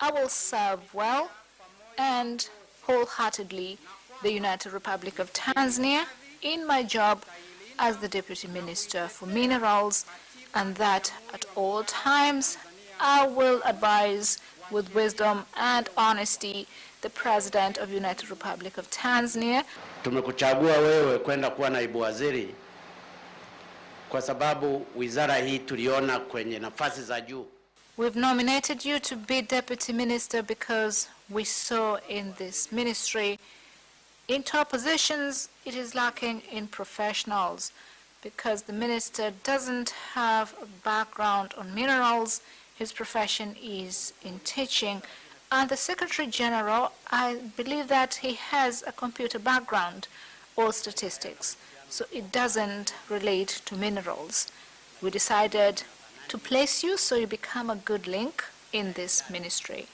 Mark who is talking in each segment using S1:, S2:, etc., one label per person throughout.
S1: I will serve well and wholeheartedly the United Republic of Tanzania in my job as the Deputy Minister for Minerals, and that at all times I will advise with wisdom and honesty the President of United Republic of Tanzania.
S2: Tumekuchagua wewe kwenda kuwa naibu waziri kwa sababu wizara hii tuliona kwenye nafasi za juu.
S1: We've nominated you to be Deputy Minister because we saw in this ministry, in top positions, it is lacking in professionals because the minister doesn't have a background on minerals. His profession is in teaching. And the Secretary General, I believe that he has a computer background or statistics, so it doesn't relate to minerals. We decided to place you so you become a good link in this ministry.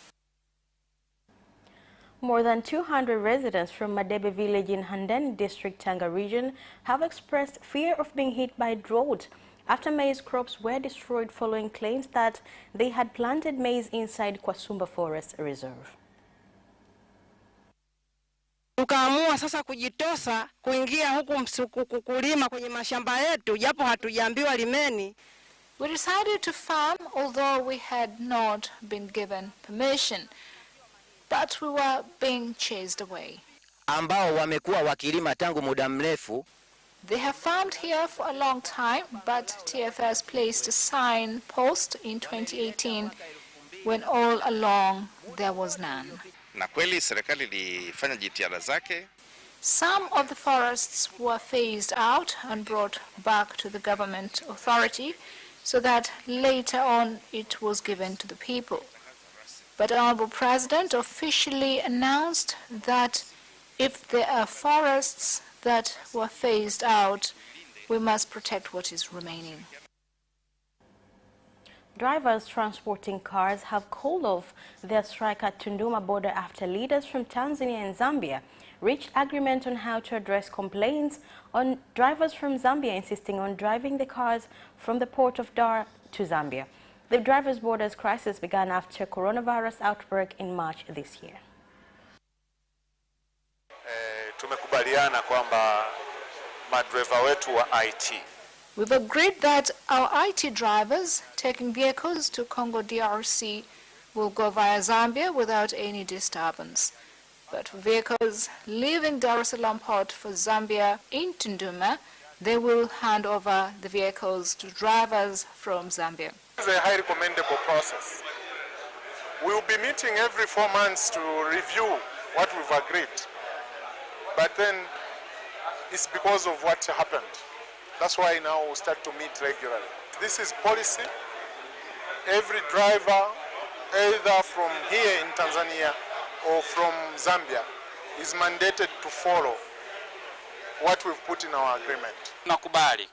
S3: More than 200 residents from Madebe village in Handeni district, Tanga region, have expressed fear of being hit by drought after maize crops were destroyed following claims that they had planted maize inside Kwasumba Forest Reserve.
S4: Tukaamua sasa kujitosa kuingia huku kulima kwenye mashamba yetu japo hatujaambiwa limeni.
S1: We decided to farm although we had not been given permission, but we were being chased away.
S5: Ambao wamekuwa wakilima tangu muda mrefu.
S1: They have farmed here for a long time, but TFS placed a sign post in 2018 when all along there was none.
S6: Na kweli serikali ilifanya jitihada zake.
S1: Some of the forests were phased out and brought back to the government authority so that later on it was given to the people. But the Honorable President officially announced that if there are forests that were phased out, we must protect what is remaining.
S3: Drivers transporting cars have called off their strike at Tunduma border after leaders from Tanzania and Zambia reached agreement on how to address complaints on drivers from Zambia insisting on driving the cars from the port of Dar to Zambia. The drivers' borders crisis began after coronavirus outbreak in March this year.
S7: Tumekubaliana kwamba madriver wetu wa IT.
S1: We've agreed that our IT drivers taking vehicles to Congo DRC will go via Zambia without any disturbance. But for vehicles leaving Dar es Salaam port for Zambia in Tunduma, they will hand over the vehicles to drivers from Zambia.
S7: It's a highly commendable process. We will be meeting every 4 months to review what we've agreed. But then it's because of what happened. That's why now we start to meet regularly. This is policy. Every driver, either from here in Tanzania or from Zambia, is mandated to follow what we've put in our agreement.
S6: Nakubali.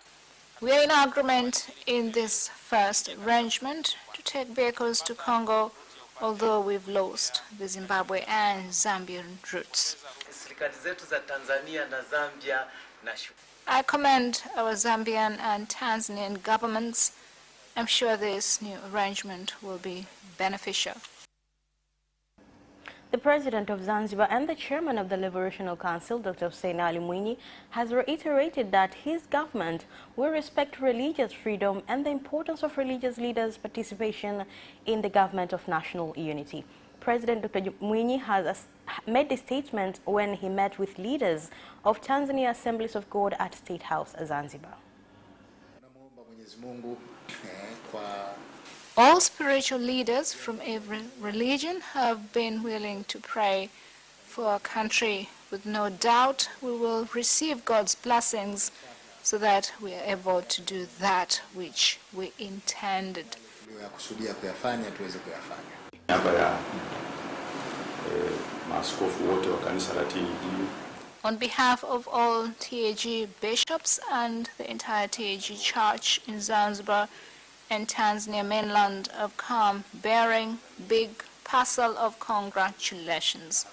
S1: We are in agreement in this first arrangement to take vehicles to Congo, although we've lost the Zimbabwe and Zambian routes. I commend our Zambian and Tanzanian governments. I'm sure this new arrangement will be beneficial.
S3: The President of Zanzibar and the Chairman of the Liberational Council, Dr. Hussein Ali Mwinyi, has reiterated that his government will respect religious freedom and the importance of religious leaders' participation in the government of national unity. President Dr. Mwinyi has made the statement when he met with leaders of Tanzania Assemblies of God at State House, Zanzibar.
S1: All spiritual leaders from every religion have been willing to pray for our country. With no doubt, we will receive God's blessings so that we are able to do that which we intended. On behalf of all DHABI bishops and the entire DHABI Church in Zanzibar and Tanzania mainland, have come bearing big parcel of congratulations.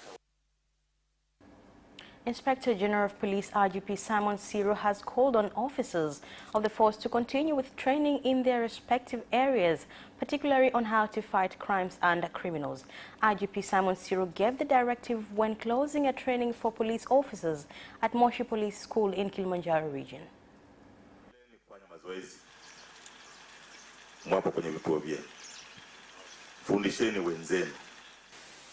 S3: Inspector General of Police IGP Simon Siro has called on officers of the force to continue with training in their respective areas, particularly on how to fight crimes and criminals. IGP Simon Siro gave the directive when closing a training for police officers at Moshi Police School in Kilimanjaro region.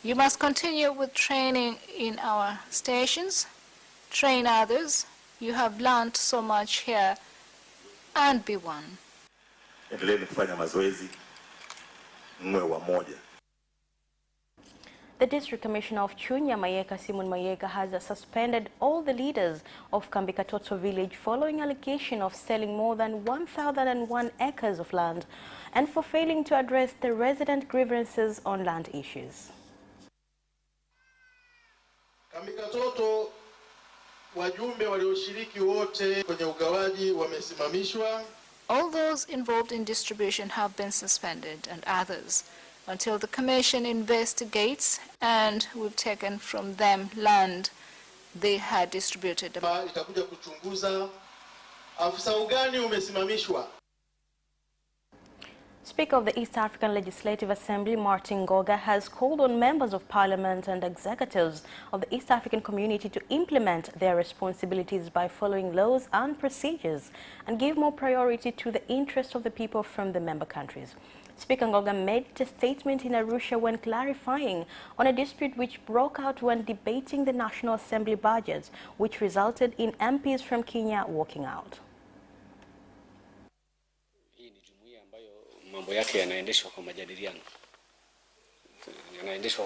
S1: You must continue with training in our stations, train others. You have learned so much here, and be one.
S3: The District Commissioner of Chunya, Mayeka Simon Mayeka, has suspended all the leaders of Kambikatoto village following allegation of selling more than 1,001 acres of land and for failing to address the resident grievances on land issues.
S8: Kambikatoto, wajumbe walioshiriki wote kwenye ugawaji wamesimamishwa.
S1: All those involved in distribution have been suspended, and others, until the Commission investigates, and we've taken from them land they had distributed.
S8: Itakuja kuchunguza afisa ugani umesimamishwa.
S3: Speaker of the East African Legislative Assembly, Martin Goga, has called on members of parliament and executives of the East African community to implement their responsibilities by following laws and procedures and give more priority to the interests of the people from the member countries. Speaker Goga made a statement in Arusha when clarifying on a dispute which broke out when debating the National Assembly budget, which resulted in MPs from Kenya walking out.
S9: Mambo yake yanaendeshwa kwa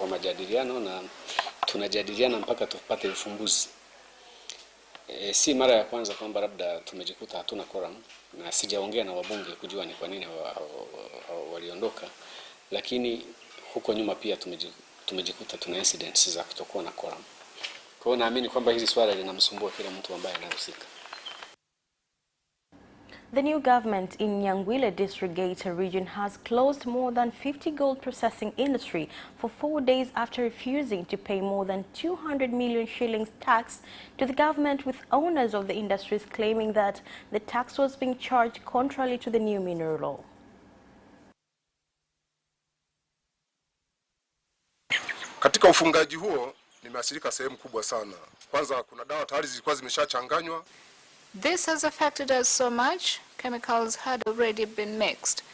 S9: majadiliano, na tunajadiliana mpaka tupate ufumbuzi. Si mara ya kwanza kwamba labda tumejikuta hatuna quorum, na sijaongea na wabunge kujua ni kwa nini waliondoka, lakini huko nyuma pia tumejikuta tuna incidents za kutokuwa na quorum. Kwa hiyo naamini kwamba hili swala linamsumbua kila mtu ambaye anahusika.
S3: The new government in Nyangwile District Geita region has closed more than 50 gold processing industry for 4 days after refusing to pay more than 200 million shillings tax to the government, with owners of the industries claiming that the tax was being charged contrary to the new mineral law.
S10: Katika ufungaji huo nimeathirika sehemu kubwa sana. Kwanza kuna dawa tayari zilikuwa zimeshachanganywa.
S1: This has affected us so much. Chemicals had already been mixed,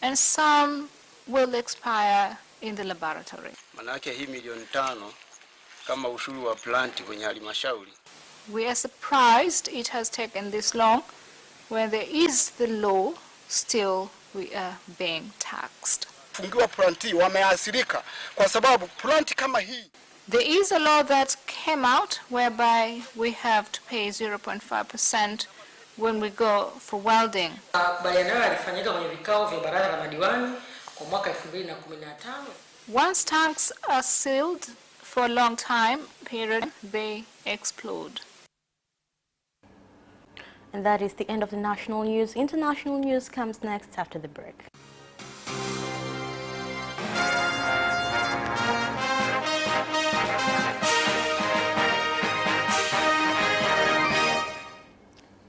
S1: and some will expire in the laboratory.
S2: Manake hii milioni 5 kama ushuru wa plant kwenye halmashauri.
S1: We are surprised it has taken this long. When there is the law, still we are being taxed.
S10: Fungiwa planti wameathirika kwa sababu planti kama hii.
S1: There is a law that came out whereby we have to pay 0.5% when we go for welding. Once tanks are sealed for a long time period, they explode.
S3: And that is the end of the national news. International news comes next after the break.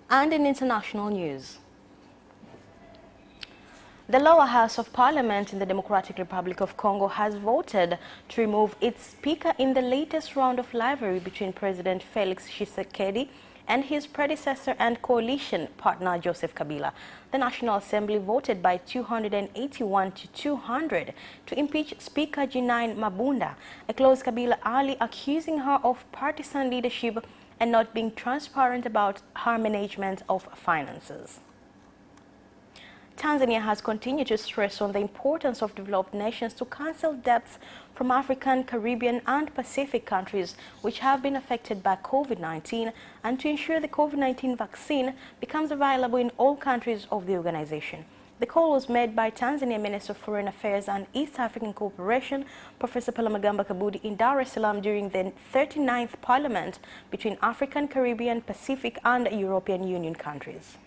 S3: And in international news, the lower house of parliament in the Democratic Republic of Congo has voted to remove its speaker in the latest round of rivalry between President Felix Tshisekedi and his predecessor and coalition partner Joseph Kabila. The National Assembly voted by 281 to 200 to impeach Speaker Jeanine Mabunda, accused Kabila early, accusing her of partisan leadership and not being transparent about her management of finances. Tanzania has continued to stress on the importance of developed nations to cancel debts from African, Caribbean and Pacific countries which have been affected by COVID-19, and to ensure the COVID-19 vaccine becomes available in all countries of the organization. The call was made by Tanzania Minister of Foreign Affairs and East African Cooperation, Professor Palamagamba Kabudi, in Dar es Salaam during the 39th Parliament between African, Caribbean, Pacific and European Union countries.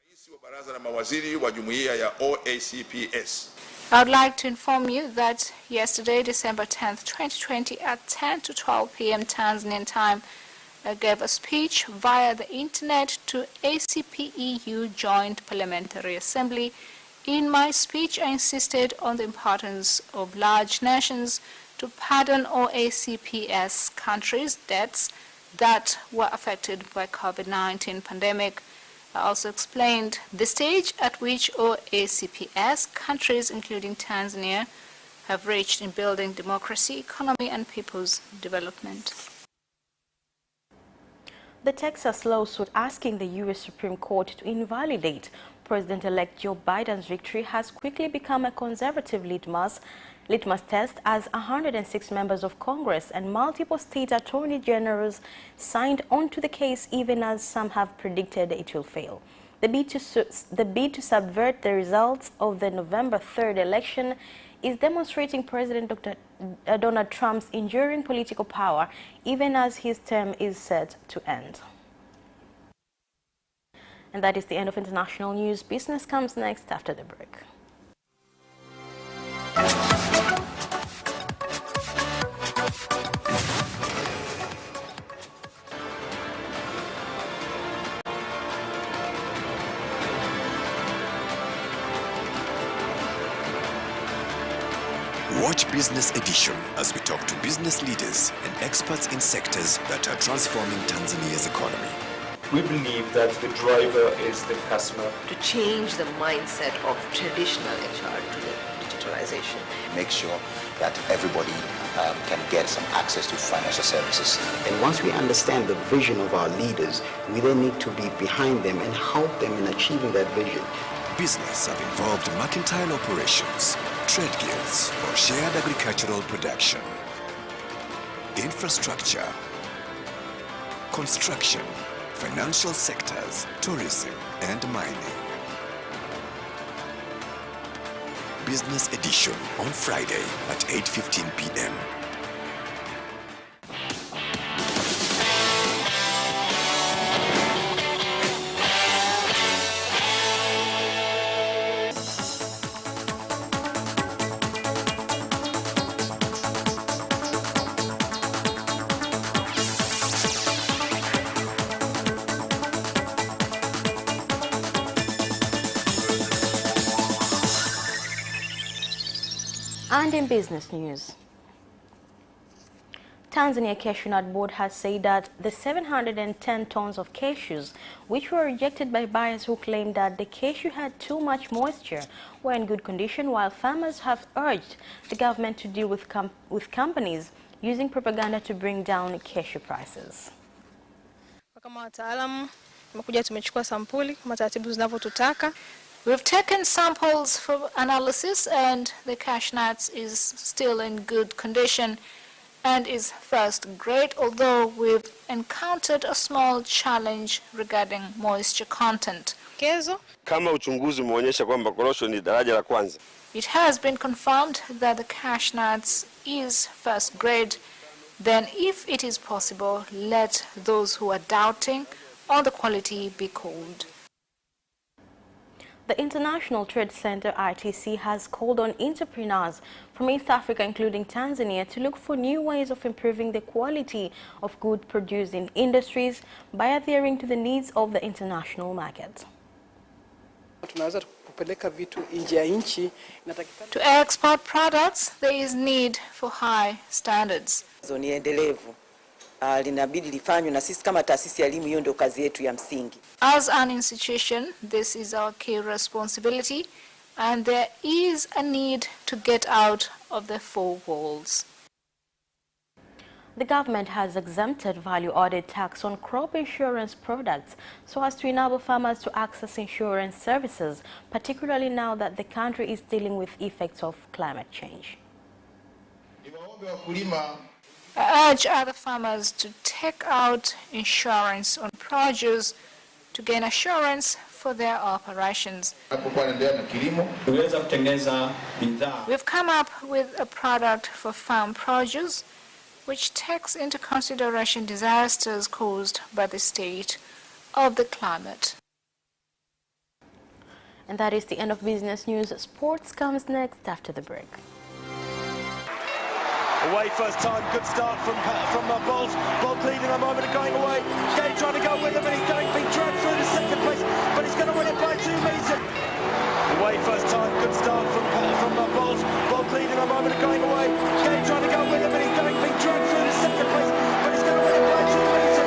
S11: Rais wa Baraza la Mawaziri wa Jumuiya ya OACPS
S1: I would like to inform you that yesterday, December 10th, 2020, at 10 to 12 p.m. Tanzanian time, I gave a speech via the internet to ACP EU Joint Parliamentary Assembly. In my speech, I insisted on the importance of large nations to pardon all ACP's countries' debts that were affected by COVID-19 pandemic. I also explained the stage at which all ACP's countries, including Tanzania, have reached in building democracy, economy, and people's development.
S3: The Texas lawsuit asking the U.S. Supreme Court to invalidate President-elect Joe Biden's victory has quickly become a conservative litmus test as 106 members of Congress and multiple state attorney generals signed on to the case, even as some have predicted it will fail. The bid to subvert the results of the November 3rd election is demonstrating President Donald Trump's enduring political power, even as his term is set to end. And that is the end of international news. Business comes next after the break.
S11: Watch Business Edition as we talk to business leaders and experts in sectors that are transforming Tanzania's economy.
S12: We believe that the driver is the customer.
S13: To change the mindset of traditional HR to the digitalization.
S14: Make sure that everybody can get some access to financial services.
S15: And once we understand the vision of our leaders, we then need to be behind them and help them in achieving that vision.
S11: Business have involved mercantile operations, trade guilds, or shared agricultural production, infrastructure, construction, financial sectors, tourism, and mining. Business Edition on Friday at 8:15 p.m.
S3: And in business news, Tanzania Cashewnut Board has said that the 710 tons of cashews, which were rejected by buyers who claimed that the cashew had too much moisture, were in good condition, while farmers have urged the government to deal with companies using propaganda to bring down cashew prices.
S4: Kama wataalamu tumekuja tumechukua sampuli kama taratibu zinavyotutaka.
S1: We've taken samples for analysis, and the cashewnuts is still in good condition and is first grade, although we've encountered a small challenge regarding moisture content.
S16: Kama uchunguzi umeonyesha kwamba korosho ni daraja la kwanza.
S1: It has been confirmed that the cashewnuts is first grade. Then, if it is possible, let those who are doubting on the quality be called.
S3: The International Trade Center, ITC, has called on entrepreneurs from East Africa, including Tanzania, to look for new ways of improving the quality of goods produced in industries by adhering to the needs of the international market.
S1: To export products, there is need for high standards.
S13: Linabidi lifanywe na sisi kama taasisi ya elimu, hiyo ndio kazi yetu ya msingi.
S1: As an institution, this is our key responsibility, and there is a need to get out of the four walls.
S3: The government has exempted value-added tax on crop insurance products so as to enable farmers to access insurance services, particularly now that the country is dealing with effects of climate change.
S1: I urge other farmers to take out insurance on produce to gain assurance for their operations. We've come up with a product for farm produce which takes into consideration disasters caused by the state of the climate.
S3: And that is the end of business news. Sports comes next after the break.
S17: Away first time, good start from Bolt. Bolt leading a moment of going away. Gay trying to go with him, and he's being dragged through to second place, but he's going to win it by 2 meters. Away first time, good start from Bolt. Bolt leading a moment of going away. Gay trying to go with him, and he's being dragged through to second place, but he's going to win it by 2 meters.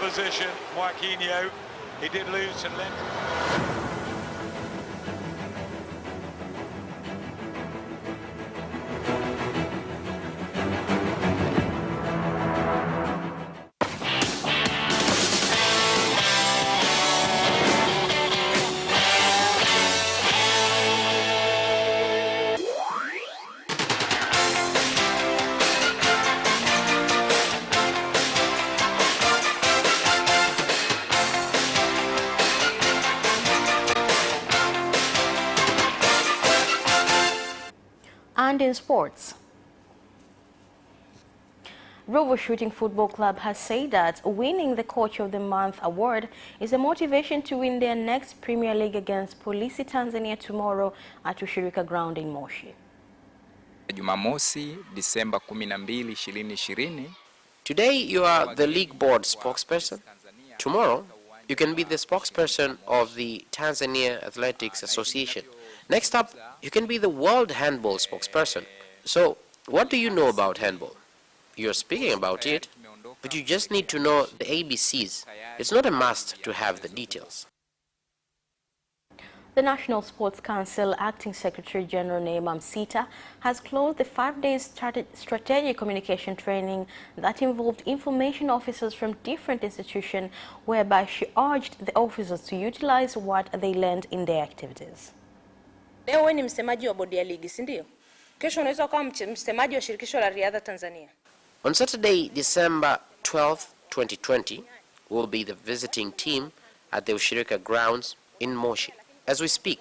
S17: Opposition, Joaquinho, he did lose to Lem.
S3: And in sports, Ruvu Shooting Football Club has said that winning the Coach of the Month award is a motivation to win their next Premier League against Polisi Tanzania tomorrow at Ushirika Ground in Moshi.
S18: Jumamosi, Disemba 12, 2020.
S19: Today you are the league board spokesperson. Tomorrow you can be the spokesperson of the Tanzania Athletics Association. Next up, you can be the World Handball spokesperson. So, what do you know about handball? You're speaking about it, but you just need to know the ABCs. It's not a must to have the details.
S3: The National Sports Council Acting Secretary General Neema Msita has closed the 5-day strategic communication training that involved information officers from different institutions, whereby she urged the officers to utilize what they learned in their activities.
S20: Leo wewe ni msemaji wa bodi ya ligi, si ndio? Kesho unaweza kuwa msemaji wa shirikisho la riadha Tanzania.
S19: On Saturday, December 12, 2020, we'll be the visiting team at the Ushirika grounds in Moshi. As we speak,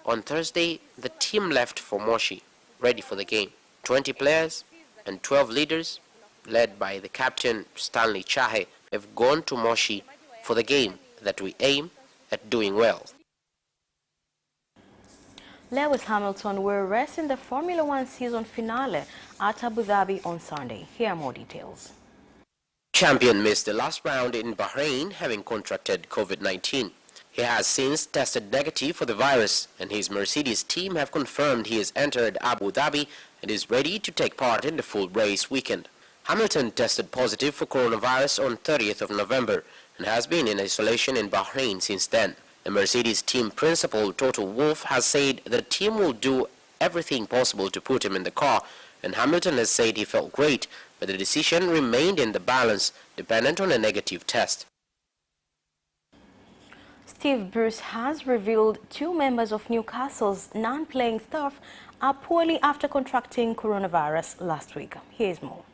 S19: on Thursday, the team left for Moshi, ready for the game. 20 players and 12 leaders, led by the captain Stanley Chahe, have gone to Moshi for the game that we aim at doing well.
S3: Lewis Hamilton will race in the Formula One season finale at Abu Dhabi on Sunday. Here are more details.
S19: Champion missed the last round in Bahrain, having contracted COVID-19. He has since tested negative for the virus, and his Mercedes team have confirmed he has entered Abu Dhabi and is ready to take part in the full race weekend. Hamilton tested positive for coronavirus on 30th of November and has been in isolation in Bahrain since then. The Mercedes team principal, Toto Wolff, has said the team will do everything possible to put him in the car, and Hamilton has said he felt great, but the decision remained in the balance, dependent on a negative test.
S3: Steve Bruce has revealed 2 members of Newcastle's non-playing staff are poorly after contracting coronavirus last week. Here's more.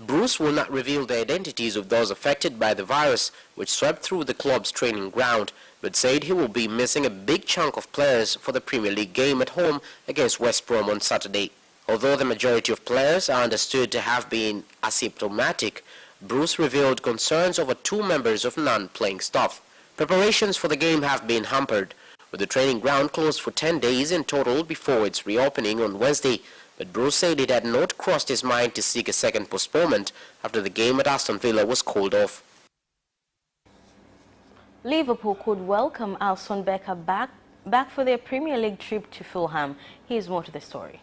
S19: Bruce will not reveal the identities of those affected by the virus, which swept through the club's training ground, but said he will be missing a big chunk of players for the Premier League game at home against West Brom on Saturday. Although the majority of players are understood to have been asymptomatic, Bruce revealed concerns over 2 members of non-playing staff. Preparations for the game have been hampered, with the training ground closed for 10 days in total before its reopening on Wednesday. But Bruce said it had not crossed his mind to seek a second postponement after the game at Aston Villa was called off.
S3: Liverpool could welcome Alisson Becker back for their Premier League trip to Fulham. Here's more to the story.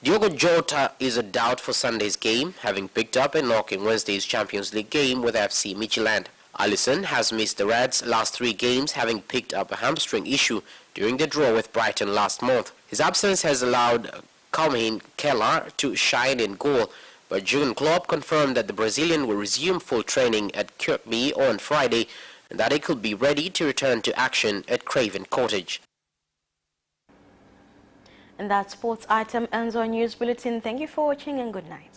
S19: Diogo Jota is a doubt for Sunday's game, having picked up a knock in Wednesday's Champions League game with FC Midtjylland. Alisson has missed the Reds' last 3 games, having picked up a hamstring issue during the draw with Brighton last month. His absence has allowed Calvin Keller to shine in goal, but Jurgen Klopp confirmed that the Brazilian will resume full training at Kirkby on Friday and that he could be ready to return to action at Craven Cottage.
S3: And that sports item ends our news bulletin. Thank you for watching and good night.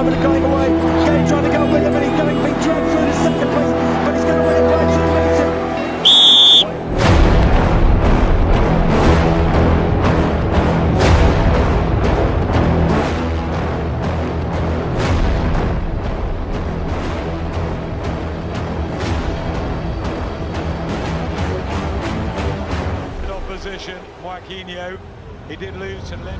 S17: moment of going away. Gay trying to go with him, and he's going to be dragged through to second place, but he's going to win it by 2 meters. Opposition, Joaquinho, he did lose to Lynn.